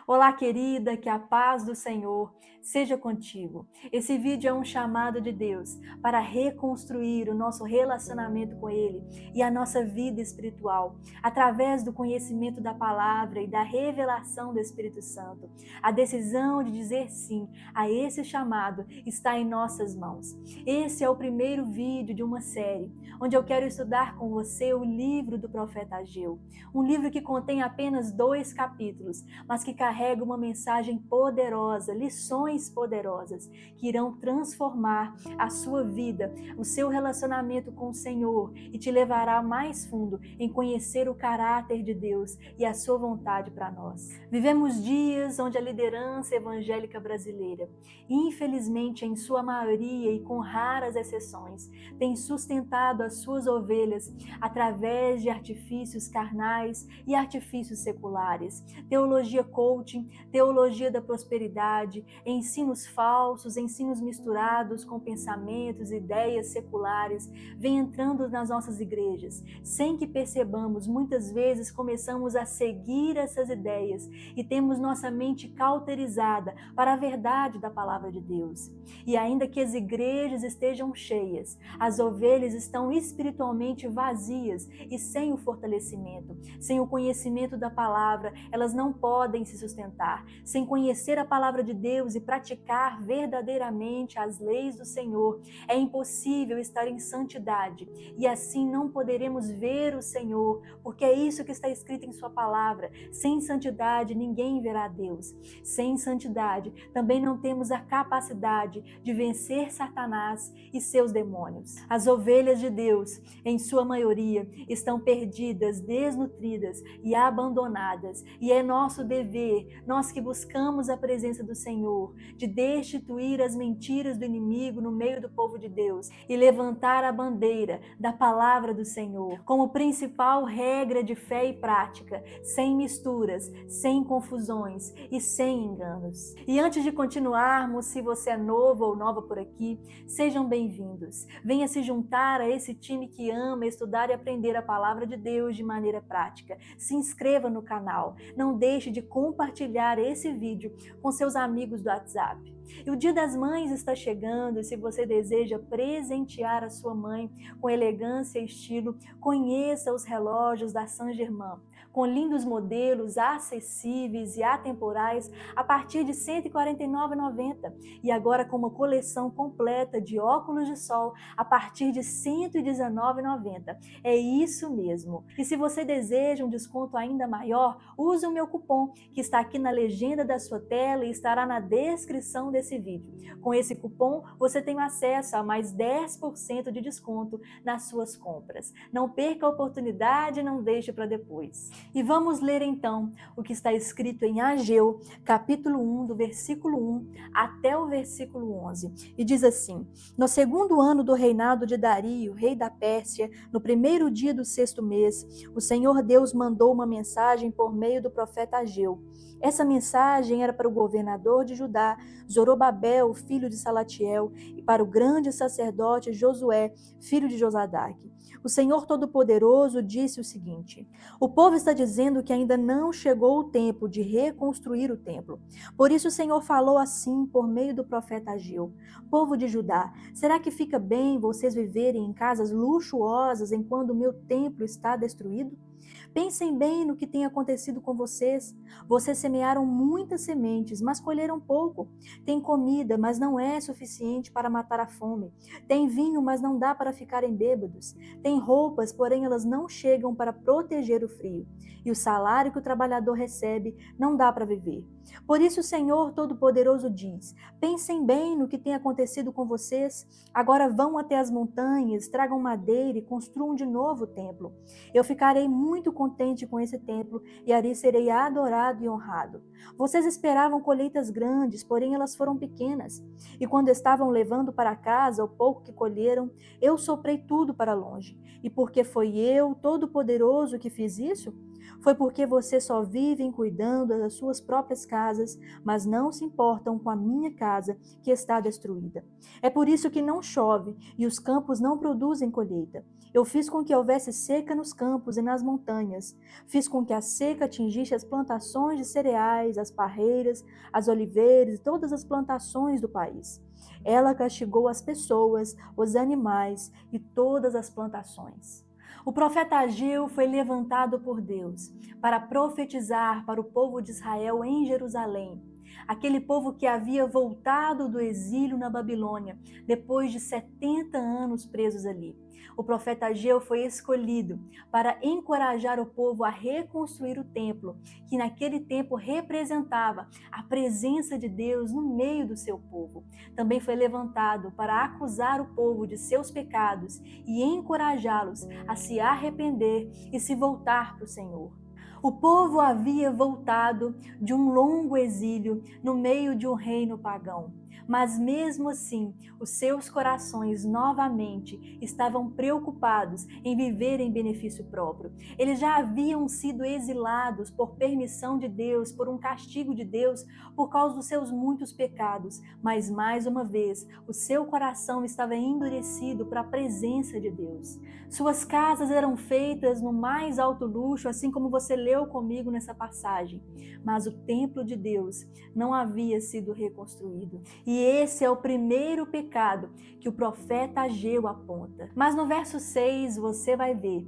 Olá, querida, que a paz do Senhor seja contigo. Esse vídeo é um chamado de Deus para reconstruir o nosso relacionamento com Ele e a nossa vida espiritual, através do conhecimento da palavra e da revelação do Espírito Santo. A decisão de dizer sim a esse chamado está em nossas mãos. Esse é o primeiro vídeo de uma série, onde eu quero estudar com você o livro do profeta Ageu, um livro que contém apenas 2 capítulos, mas que carrega uma mensagem poderosa, lições poderosas, que irão transformar a sua vida, o seu relacionamento com o Senhor e te levará mais fundo em conhecer o caráter de Deus e a sua vontade para nós. Vivemos dias onde a liderança evangélica brasileira, infelizmente em sua maioria e com raras exceções, tem sustentado as suas ovelhas através de artifícios carnais e artifícios seculares, teologia coaching, teologia da prosperidade, ensinos falsos, ensinos misturados com pensamentos, ideias seculares, vem entrando nas nossas igrejas. Sem que percebamos, muitas vezes começamos a seguir essas ideias e temos nossa mente cauterizada para a verdade da palavra de Deus. E ainda que as igrejas estejam cheias, as ovelhas estão espiritualmente vazias e sem o fortalecimento, sem o conhecimento da palavra, elas não podem se sustentar. Sem conhecer a palavra de Deus e praticar verdadeiramente as leis do Senhor, é impossível estar em santidade e assim não poderemos ver o Senhor, porque é isso que está escrito em sua palavra. Sem santidade ninguém verá Deus. Sem santidade também não temos a capacidade de vencer Satanás e seus demônios. As ovelhas de Deus, em sua maioria, estão perdidas, desnutridas e abandonadas, e é nosso dever, nós que buscamos a presença do Senhor, de destituir as mentiras do inimigo no meio do povo de Deus e levantar a bandeira da palavra do Senhor como principal regra de fé e prática, sem misturas, sem confusões e sem enganos. E antes de continuarmos, se você é novo ou nova por aqui, sejam bem-vindos. Venha se juntar a esse time que ama estudar e aprender a palavra de Deus de maneira prática. Se inscreva no canal. Não deixe de compartilhar esse vídeo com seus amigos do WhatsApp. E o Dia das Mães está chegando, e se você deseja presentear a sua mãe com elegância e estilo, conheça os relógios da Saint-Germain, com lindos modelos acessíveis e atemporais a partir de R$ 149,90 e agora com uma coleção completa de óculos de sol a partir de R$ 119,90. É isso mesmo. E se você deseja um desconto ainda maior, use o meu cupom que está aqui na legenda da sua tela e estará na descrição desse vídeo. Com esse cupom você tem acesso a mais 10% de desconto nas suas compras. Não perca a oportunidade, não deixe para depois. E vamos ler então o que está escrito em Ageu, capítulo 1, do versículo 1 até o versículo 11. E diz assim: No segundo ano do reinado de Dario, rei da Pérsia, no primeiro dia do 6º mês, o Senhor Deus mandou uma mensagem por meio do profeta Ageu. Essa mensagem era para o governador de Judá, Zorobabel, filho de Salatiel, e para o grande sacerdote Josué, filho de Josadaque. O Senhor Todo-Poderoso disse o seguinte: O povo está dizendo que ainda não chegou o tempo de reconstruir o templo. Por isso o Senhor falou assim por meio do profeta Ageu: Povo de Judá, será que fica bem vocês viverem em casas luxuosas enquanto o meu templo está destruído? Pensem bem no que tem acontecido com vocês. Vocês semearam muitas sementes, mas colheram pouco. Tem comida, mas não é suficiente para matar a fome. Tem vinho, mas não dá para ficarem bêbados. Tem roupas, porém elas não chegam para proteger o frio. E o salário que o trabalhador recebe não dá para viver. Por isso o Senhor Todo-Poderoso diz: Pensem bem no que tem acontecido com vocês. Agora vão até as montanhas, tragam madeira e construam de novo o templo. Eu ficarei muito contente com esse templo e ali serei adorado e honrado. Vocês esperavam colheitas grandes, porém elas foram pequenas. E quando estavam levando para casa o pouco que colheram, eu soprei tudo para longe. E porque foi eu, Todo-Poderoso, que fiz isso? Foi porque vocês só vivem cuidando das suas próprias casas, mas não se importam com a minha casa, que está destruída. É por isso que não chove e os campos não produzem colheita. Eu fiz com que houvesse seca nos campos e nas montanhas. Fiz com que a seca atingisse as plantações de cereais, as parreiras, as oliveiras e todas as plantações do país. Ela castigou as pessoas, os animais e todas as plantações. O profeta Ageu foi levantado por Deus para profetizar para o povo de Israel em Jerusalém, aquele povo que havia voltado do exílio na Babilônia, depois de 70 anos presos ali. O profeta Ageu foi escolhido para encorajar o povo a reconstruir o templo, que naquele tempo representava a presença de Deus no meio do seu povo. Também foi levantado para acusar o povo de seus pecados e encorajá-los a se arrepender e se voltar para o Senhor. O povo havia voltado de um longo exílio no meio de um reino pagão. Mas mesmo assim, os seus corações novamente estavam preocupados em viver em benefício próprio. Eles já haviam sido exilados por permissão de Deus, por um castigo de Deus, por causa dos seus muitos pecados. Mas mais uma vez, o seu coração estava endurecido para a presença de Deus. Suas casas eram feitas no mais alto luxo, assim como você leu comigo nessa passagem. Mas o templo de Deus não havia sido reconstruído. E esse é o primeiro pecado que o profeta Ageu aponta. Mas no verso 6 você vai ver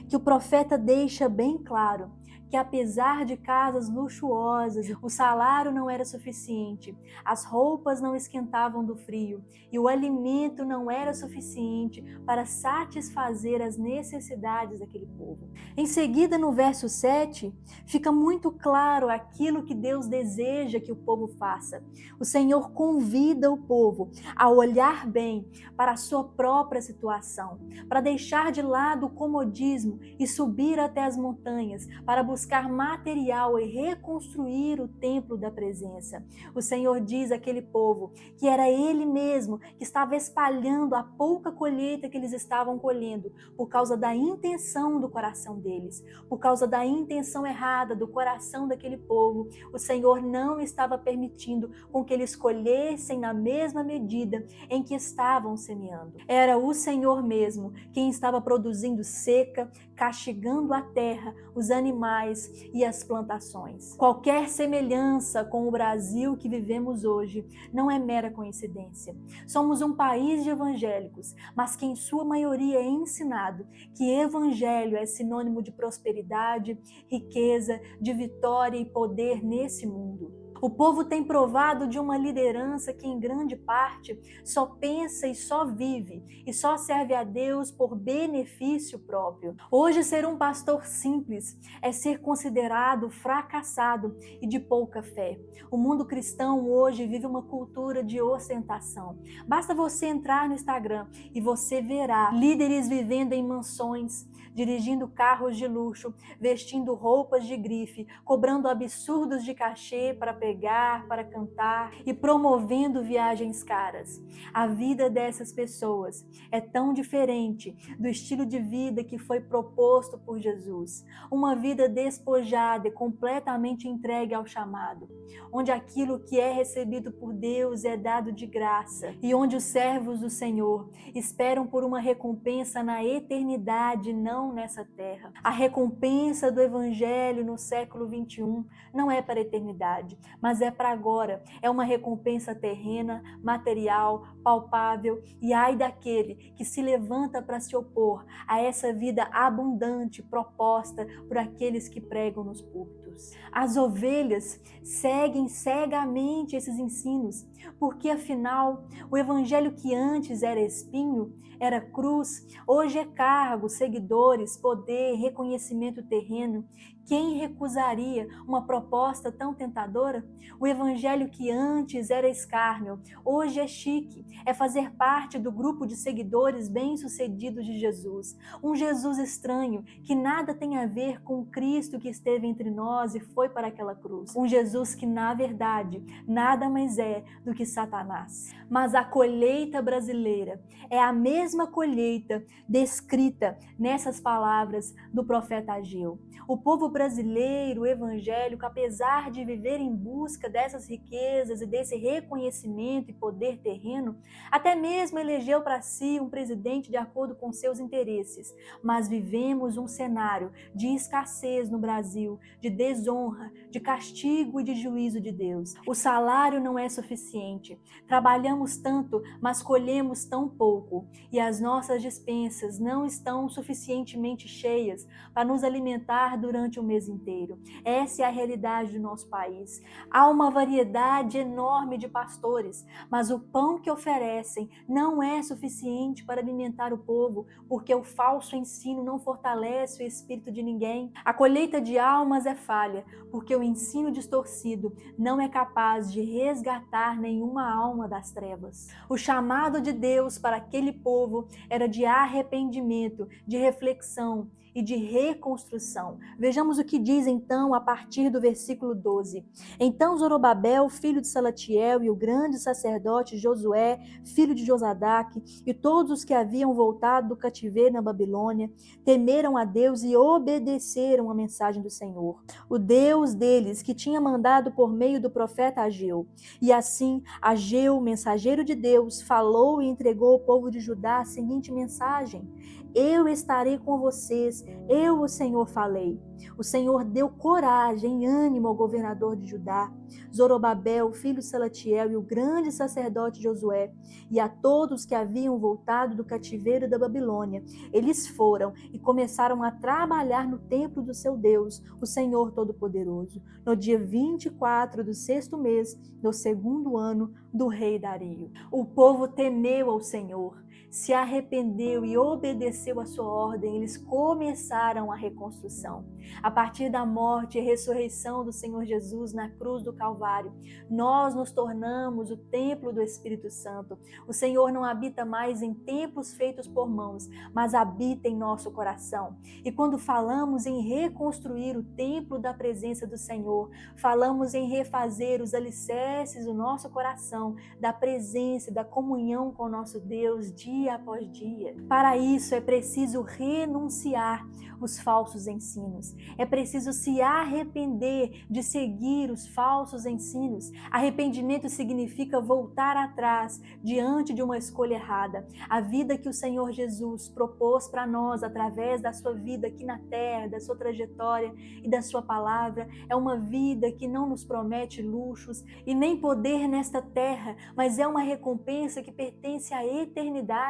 que o profeta deixa bem claro que apesar de casas luxuosas, o salário não era suficiente, as roupas não esquentavam do frio e o alimento não era suficiente para satisfazer as necessidades daquele povo. Em seguida, no verso 7, fica muito claro aquilo que Deus deseja que o povo faça. O Senhor convida o povo a olhar bem para a sua própria situação, para deixar de lado o comodismo e subir até as montanhas, para buscar material e reconstruir o templo da presença. O Senhor diz àquele povo que era Ele mesmo que estava espalhando a pouca colheita que eles estavam colhendo por causa da intenção do coração deles, por causa da intenção errada do coração daquele povo. O Senhor não estava permitindo com que eles colhessem na mesma medida em que estavam semeando. Era o Senhor mesmo quem estava produzindo seca, castigando a terra, os animais e as plantações. Qualquer semelhança com o Brasil que vivemos hoje não é mera coincidência. Somos um país de evangélicos, mas que em sua maioria é ensinado que evangelho é sinônimo de prosperidade, riqueza, de vitória e poder nesse mundo. O povo tem provado de uma liderança que, em grande parte, só pensa e só vive e só serve a Deus por benefício próprio. Hoje, ser um pastor simples é ser considerado fracassado e de pouca fé. O mundo cristão hoje vive uma cultura de ostentação. Basta você entrar no Instagram e você verá líderes vivendo em mansões, dirigindo carros de luxo, vestindo roupas de grife, cobrando absurdos de cachê para pregar, para cantar e promovendo viagens caras. A vida dessas pessoas é tão diferente do estilo de vida que foi proposto por Jesus. Uma vida despojada e completamente entregue ao chamado, onde aquilo que é recebido por Deus é dado de graça e onde os servos do Senhor esperam por uma recompensa na eternidade, não nessa terra. A recompensa do Evangelho no século 21 não é para a eternidade, mas é para agora. É uma recompensa terrena, material, palpável, e ai daquele que se levanta para se opor a essa vida abundante proposta por aqueles que pregam nos púlpitos. As ovelhas seguem cegamente esses ensinos, porque afinal o evangelho que antes era espinho, era cruz, hoje é cargo, seguidores, poder, reconhecimento terreno. Quem recusaria uma proposta tão tentadora? O evangelho que antes era escárnio, hoje é chique, é fazer parte do grupo de seguidores bem-sucedidos de Jesus. Um Jesus estranho, que nada tem a ver com o Cristo que esteve entre nós nós e foi para aquela cruz. Um Jesus que, na verdade, nada mais é do que Satanás. Mas a colheita brasileira é a mesma colheita descrita nessas palavras do profeta Ageu. O povo brasileiro, evangélico, apesar de viver em busca dessas riquezas e desse reconhecimento e poder terreno, até mesmo elegeu para si um presidente de acordo com seus interesses. Mas vivemos um cenário de escassez no Brasil, de desonra, de castigo e de juízo de Deus. O salário não é suficiente. Trabalhamos tanto, mas colhemos tão pouco. E as nossas despensas não estão suficientemente cheias para nos alimentar durante o mês inteiro. Essa é a realidade do nosso país. Há uma variedade enorme de pastores, mas o pão que oferecem não é suficiente para alimentar o povo, porque o falso ensino não fortalece o espírito de ninguém. A colheita de almas é falha, porque o ensino distorcido não é capaz de resgatar nenhuma alma das trevas. O chamado de Deus para aquele povo era de arrependimento, de reflexão e de reconstrução. Vejamos o que diz então a partir do versículo 12. Então Zorobabel, filho de Salatiel, e o grande sacerdote Josué, filho de Josadaque, e todos os que haviam voltado do cativeiro na Babilônia, temeram a Deus e obedeceram a mensagem do Senhor, o Deus deles, que tinha mandado por meio do profeta Ageu. E assim, Ageu, mensageiro de Deus, falou e entregou ao povo de Judá a seguinte mensagem: eu estarei com vocês, eu, o Senhor, falei. O Senhor deu coragem e ânimo ao governador de Judá, Zorobabel, filho de Salatiel, e o grande sacerdote Josué, e a todos que haviam voltado do cativeiro da Babilônia. Eles foram e começaram a trabalhar no templo do seu Deus, o Senhor Todo-Poderoso, no dia 24 do 6º mês, do 2º ano do rei Dario. O povo temeu ao Senhor, se arrependeu e obedeceu a sua ordem. Eles começaram a reconstrução. A partir da morte e ressurreição do Senhor Jesus na cruz do Calvário, nós nos tornamos o templo do Espírito Santo. O Senhor não habita mais em templos feitos por mãos, mas habita em nosso coração. E quando falamos em reconstruir o templo da presença do Senhor, falamos em refazer os alicerces do nosso coração, da presença, da comunhão com o nosso Deus dia após dia. Para isso é preciso renunciar os falsos ensinos. É preciso se arrepender de seguir os falsos ensinos. Arrependimento significa voltar atrás diante de uma escolha errada. A vida que o Senhor Jesus propôs para nós através da sua vida aqui na terra, da sua trajetória e da sua palavra, é uma vida que não nos promete luxos e nem poder nesta terra, mas é uma recompensa que pertence à eternidade.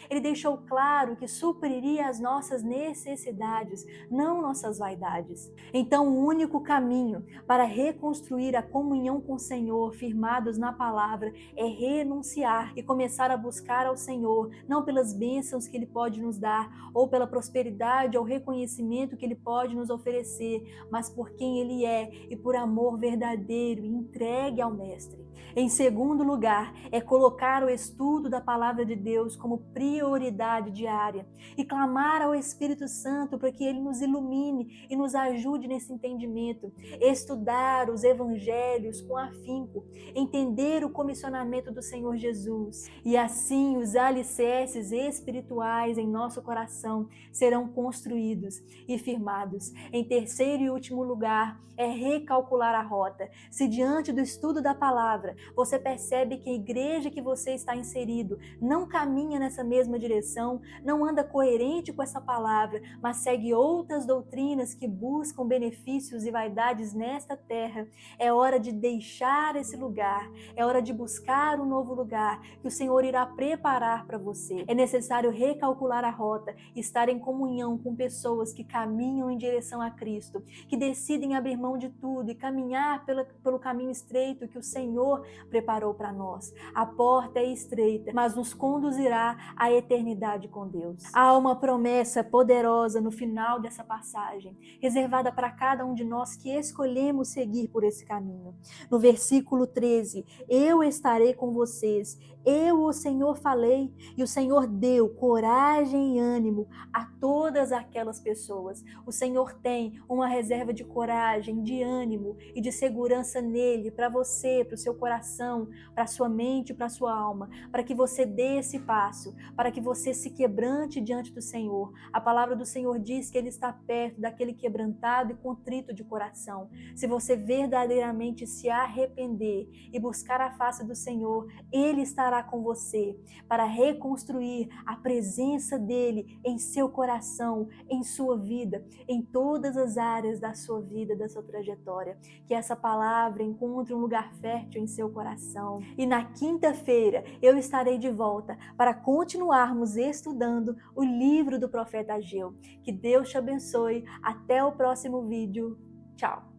Ele deixou claro que supriria as nossas necessidades, não nossas vaidades. Então, o único caminho para reconstruir a comunhão com o Senhor, firmados na palavra, é renunciar e começar a buscar ao Senhor, não pelas bênçãos que Ele pode nos dar, ou pela prosperidade ou reconhecimento que Ele pode nos oferecer, mas por quem Ele é e por amor verdadeiro e entregue ao Mestre. Em segundo lugar, é colocar o estudo da palavra de Deus como prioridade diária e clamar ao Espírito Santo para que Ele nos ilumine e nos ajude nesse entendimento. Estudar os evangelhos com afinco, entender o comissionamento do Senhor Jesus, e assim os alicerces espirituais em nosso coração serão construídos e firmados. Em terceiro e último lugar, é recalcular a rota. Se diante do estudo da palavra você percebe que a igreja que você está inserido não caminha nessa mesma direção, não anda coerente com essa palavra, mas segue outras doutrinas que buscam benefícios e vaidades nesta terra, é hora de deixar esse lugar, é hora de buscar um novo lugar que o Senhor irá preparar para você. É necessário recalcular a rota, estar em comunhão com pessoas que caminham em direção a Cristo, que decidem abrir mão de tudo e caminhar pelo caminho estreito que o Senhor preparou para nós. A porta é estreita, mas nos conduzirá à eternidade com Deus. Há uma promessa poderosa no final dessa passagem, reservada para cada um de nós que escolhemos seguir por esse caminho. No versículo 13, eu estarei com vocês, Eu, o Senhor, falei, e o Senhor deu coragem e ânimo a todas aquelas pessoas. O Senhor tem uma reserva de coragem, de ânimo e de segurança nele, para você, para o seu coração, para a sua mente, para a sua alma, para que você dê esse passo, para que você se quebrante diante do Senhor. A palavra do Senhor diz que Ele está perto daquele quebrantado e contrito de coração. Se você verdadeiramente se arrepender e buscar a face do Senhor, Ele estará com você para reconstruir a presença dEle em seu coração, em sua vida, em todas as áreas da sua vida, da sua trajetória. Que essa palavra encontre um lugar fértil em seu coração. E na quinta-feira eu estarei de volta para continuarmos estudando o livro do profeta Ageu. Que Deus te abençoe. Até o próximo vídeo. Tchau!